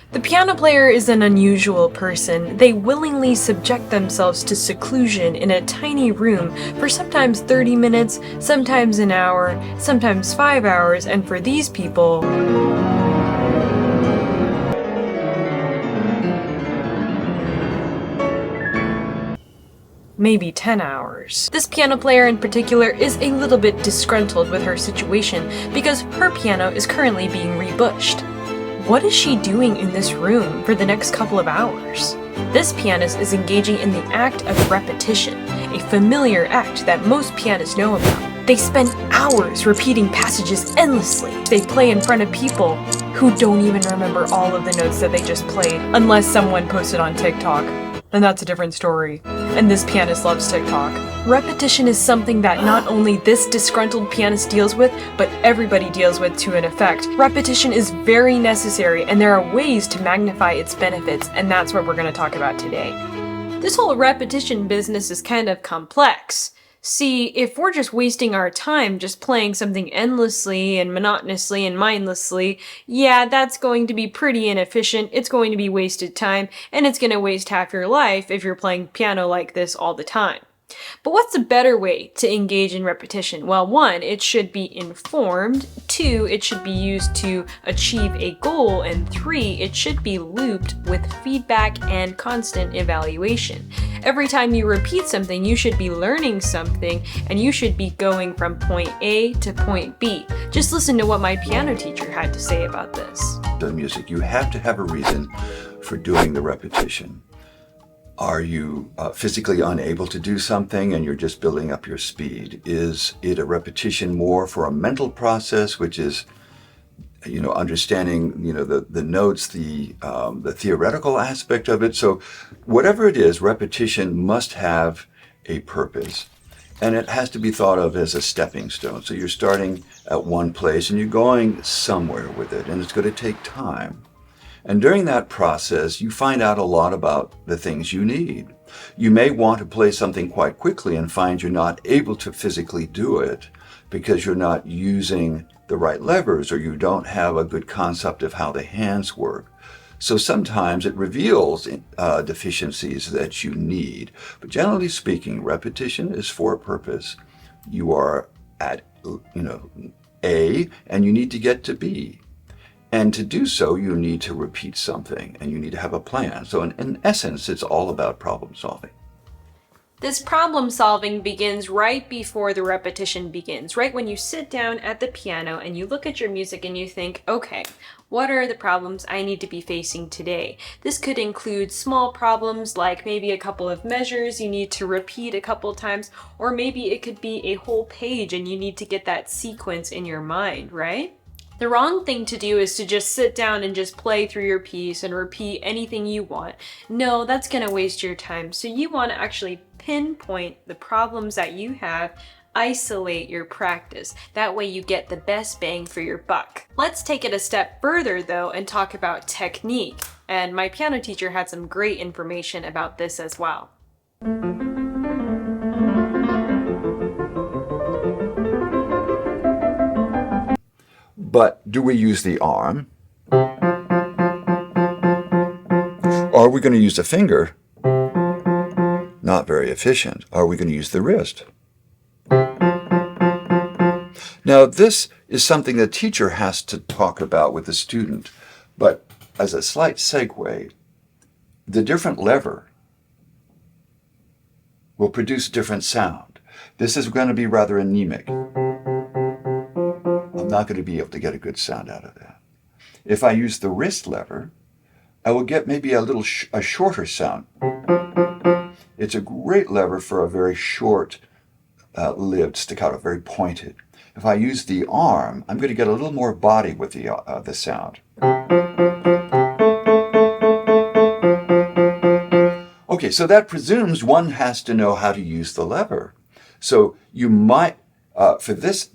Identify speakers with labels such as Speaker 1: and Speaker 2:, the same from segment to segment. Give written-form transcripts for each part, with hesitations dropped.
Speaker 1: The piano player is an unusual person. They willingly subject themselves to seclusion in a tiny room for sometimes 30 minutes, sometimes an hour, sometimes 5 hours, and for these people, maybe 10 hours. This piano player in particular is a little bit disgruntled with her situation because her piano is currently being rebushed. What is she doing in this room for the next couple of hours? This pianist is engaging in the act of repetition, a familiar act that most pianists know about. They spend hours repeating passages endlessly. They play in front of people who don't even remember all of the notes that they just played, unless someone posted on TikTok. And that's a different story. And this pianist loves TikTok. Repetition is something that not only this disgruntled pianist deals with, but everybody deals with to an effect. Repetition is very necessary, and there are ways to magnify its benefits, and that's what we're going to talk about today. This whole repetition business is kind of complex. See, if we're just wasting our time just playing something endlessly and monotonously and mindlessly, yeah, that's going to be pretty inefficient, it's going to be wasted time, and it's going to waste half your life if you're playing piano like this all the time. But what's a better way to engage in repetition? Well, 1, it should be informed, 2, it should be used to achieve a goal, and 3, it should be looped with feedback and constant evaluation. Every time you repeat something, you should be learning something, and you should be going from point A to point B. Just listen to what my piano teacher had to say about this.
Speaker 2: The music, you have to have a reason for doing the repetition. Are you physically unable to do something and you're just building up your speed? Is it a repetition more for a mental process, which is, understanding, the notes, the theoretical aspect of it? So whatever it is, repetition must have a purpose. And it has to be thought of as a stepping stone. So you're starting at one place and you're going somewhere with it, and it's going to take time. And during that process, you find out a lot about the things you need. You may want to play something quite quickly and find you're not able to physically do it because you're not using the right levers or you don't have a good concept of how the hands work. So sometimes it reveals deficiencies that you need. But generally speaking, repetition is for a purpose. You are at, A, and you need to get to B. And to do so, you need to repeat something and you need to have a plan. So in essence, it's all about problem solving.
Speaker 1: This problem solving begins right before the repetition begins, right when you sit down at the piano and you look at your music and you think, okay, what are the problems I need to be facing today? This could include small problems like maybe a couple of measures you need to repeat a couple times, or maybe it could be a whole page and you need to get that sequence in your mind, right? The wrong thing to do is to just sit down and just play through your piece and repeat anything you want. No, that's going to waste your time. So you want to actually pinpoint the problems that you have, isolate your practice. That way you get the best bang for your buck. Let's take it a step further though and talk about technique. And my piano teacher had some great information about this as well.
Speaker 2: But do we use the arm? Are we going to use the finger? Not very efficient. Are we going to use the wrist? Now, this is something the teacher has to talk about with the student. But as a slight segue, the different lever will produce different sound. This is going to be rather anemic. I'm not going to be able to get a good sound out of that. If I use the wrist lever, I will get maybe a shorter sound. It's a great lever for a very short lived staccato, very pointed. If I use the arm, I'm going to get a little more body with the sound. Okay, so that presumes one has to know how to use the lever. So you might, for this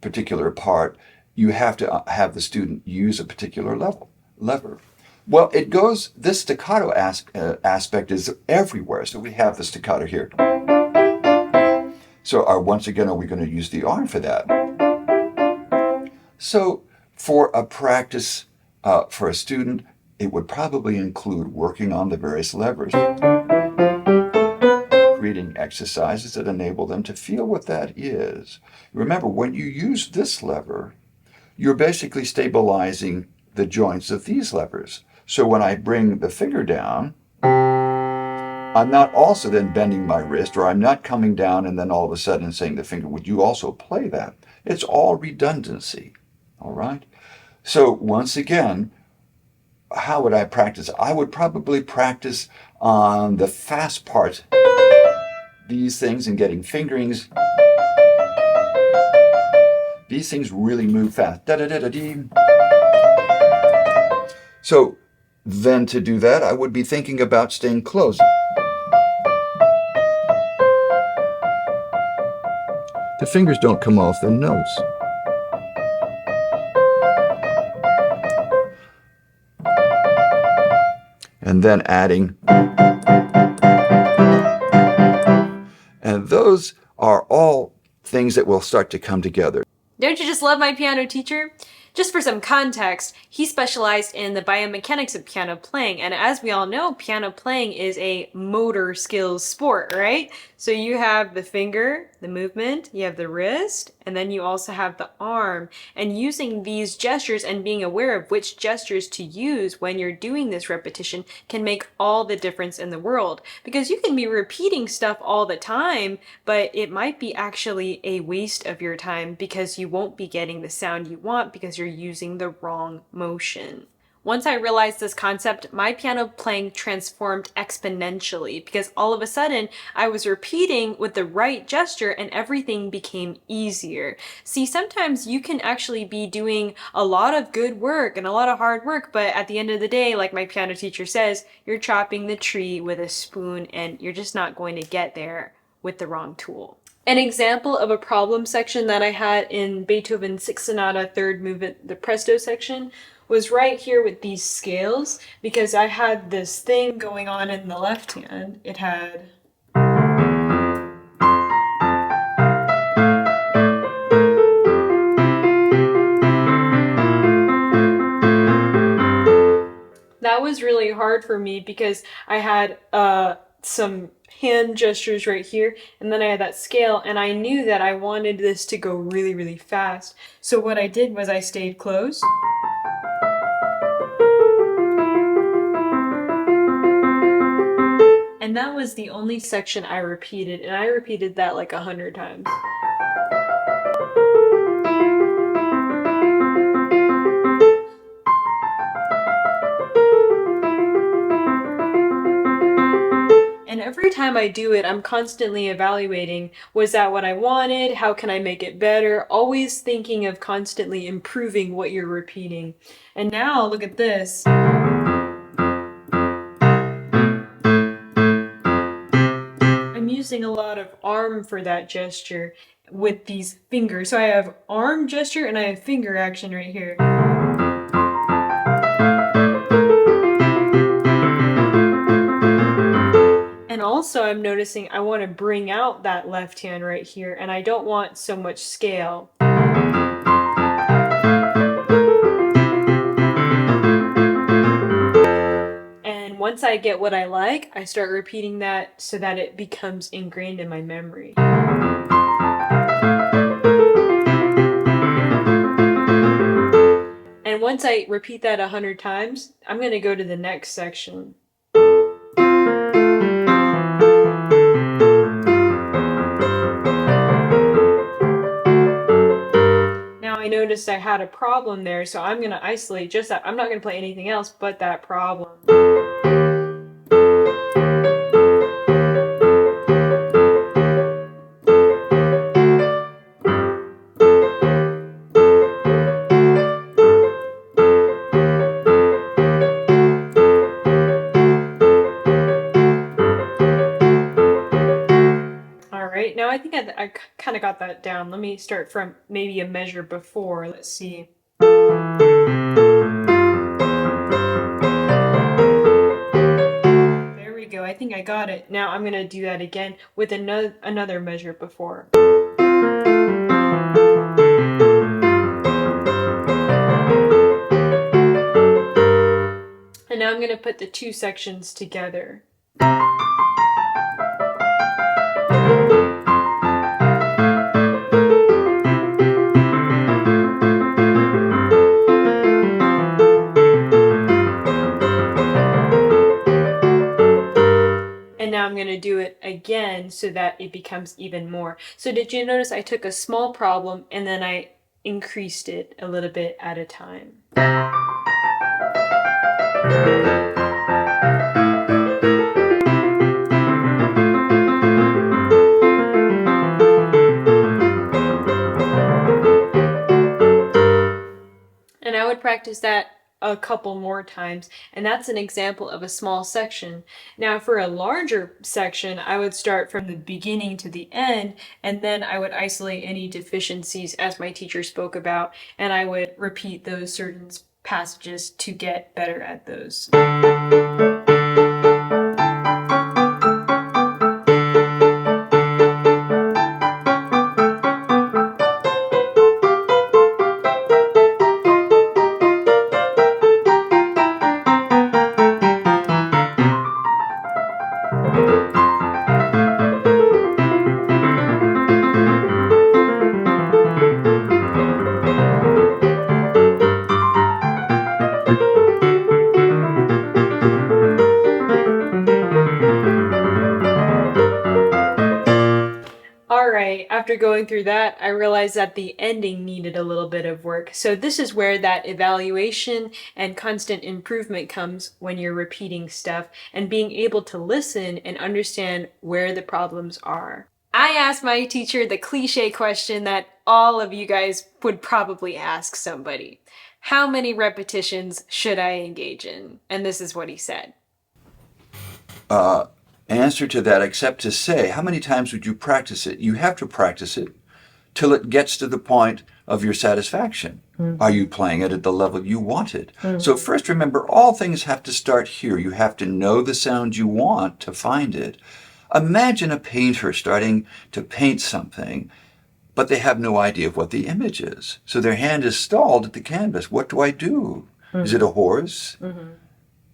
Speaker 2: particular part, you have to have the student use a particular lever. Well, this staccato aspect is everywhere. So we have the staccato here. So once again, are we going to use the arm for that? So for a practice, for a student, it would probably include working on the various levers, creating exercises that enable them to feel what that is. Remember, when you use this lever, you're basically stabilizing the joints of these levers. So when I bring the finger down, I'm not also then bending my wrist, or I'm not coming down and then all of a sudden saying to the finger, would you also play that? It's all redundancy, all right? So once again, how would I practice? I would probably practice on the fast part, these things, and getting fingerings. These things really move fast. Da-da-da-da-dee. So then to do that, I would be thinking about staying close. The fingers don't come off the notes. And then adding. And those are all things that will start to come together.
Speaker 1: Don't you just love my piano teacher? Just for some context, he specialized in the biomechanics of piano playing, and as we all know, piano playing is a motor skills sport, right? So you have the finger, the movement, you have the wrist, and then you also have the arm. And using these gestures and being aware of which gestures to use when you're doing this repetition can make all the difference in the world. Because you can be repeating stuff all the time, but it might be actually a waste of your time because you won't be getting the sound you want because you're using the wrong motion. Once I realized this concept, my piano playing transformed exponentially because all of a sudden I was repeating with the right gesture and everything became easier. See, sometimes you can actually be doing a lot of good work and a lot of hard work, but at the end of the day, like my piano teacher says, you're chopping the tree with a spoon and you're just not going to get there with the wrong tool. An example of a problem section that I had in Beethoven's Sixth Sonata, third movement, the Presto section, was right here with these scales, because I had this thing going on in the left hand. It had that was really hard for me because I had some hand gestures right here, and then I had that scale, and I knew that I wanted this to go really, really fast. So what I did was I stayed close. And that was the only section I repeated, and I repeated that like 100 times. And every time I do it, I'm constantly evaluating, was that what I wanted? How can I make it better? Always thinking of constantly improving what you're repeating. And now look at this. I'm using a lot of arm for that gesture with these fingers. So I have arm gesture and I have finger action right here. And also I'm noticing I want to bring out that left hand right here, and I don't want so much scale. And once I get what I like, I start repeating that so that it becomes ingrained in my memory. And once I repeat that 100 times, I'm going to go to the next section. Now I noticed I had a problem there, so I'm going to isolate just that. I'm not going to play anything else but that problem. Alright, now I think I kind of got that down. Let me start from maybe a measure before. Let's see. There we go. I think I got it. Now I'm going to do that again with another measure before. And And now I'm going to put the two sections together. And now I'm going to do it again so that it becomes even more. So did you notice I took a small problem and then I increased it a little bit at a time? And I would practice that a couple more times, and that's an example of a small section. Now for a larger section, I would start from the beginning to the end, and then I would isolate any deficiencies as my teacher spoke about, and I would repeat those certain passages to get better at those. Alright, after going through that, I realized that the ending needed a little bit of work. So this is where that evaluation and constant improvement comes when you're repeating stuff and being able to listen and understand where the problems are. I asked my teacher the cliche question that all of you guys would probably ask somebody. How many repetitions should I engage in? And this is what he said.
Speaker 2: Answer to that, except to say, how many times would you practice it? You have to practice it till it gets to the point of your satisfaction. Mm-hmm. Are you playing it at the level you want it? Mm-hmm. So first remember, all things have to start here. You have to know the sound you want to find it. Imagine a painter starting to paint something, but they have no idea of what the image is. So their hand is stalled at the canvas. What do I do? Mm-hmm. Is it a horse? Mm-hmm.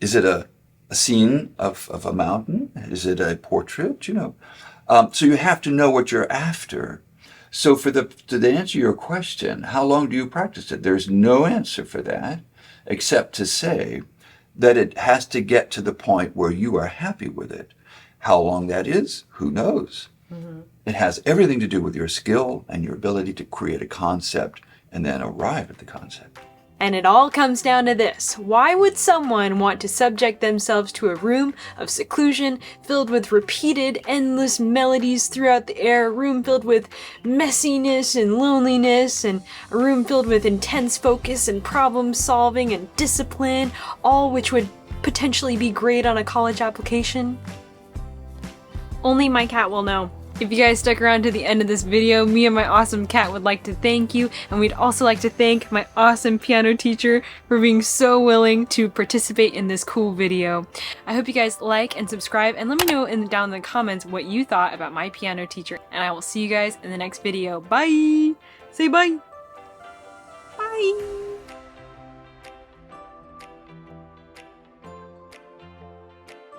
Speaker 2: Is it a scene of a mountain? Is it a portrait? So you have to know what you're after. So to answer your question, how long do you practice it? There's no answer for that, except to say that it has to get to the point where you are happy with it. How long that is, who knows? Mm-hmm. It has everything to do with your skill and your ability to create a concept and then arrive at the concept.
Speaker 1: And it all comes down to this. Why would someone want to subject themselves to a room of seclusion filled with repeated endless melodies throughout the air, a room filled with messiness and loneliness, and a room filled with intense focus and problem solving and discipline, all which would potentially be great on a college application? Only my cat will know. If you guys stuck around to the end of this video, me and my awesome cat would like to thank you, and we'd also like to thank my awesome piano teacher for being so willing to participate in this cool video. I hope you guys like and subscribe, and let me know down in the comments what you thought about my piano teacher, and I will see you guys in the next video. Bye! Say bye! Bye!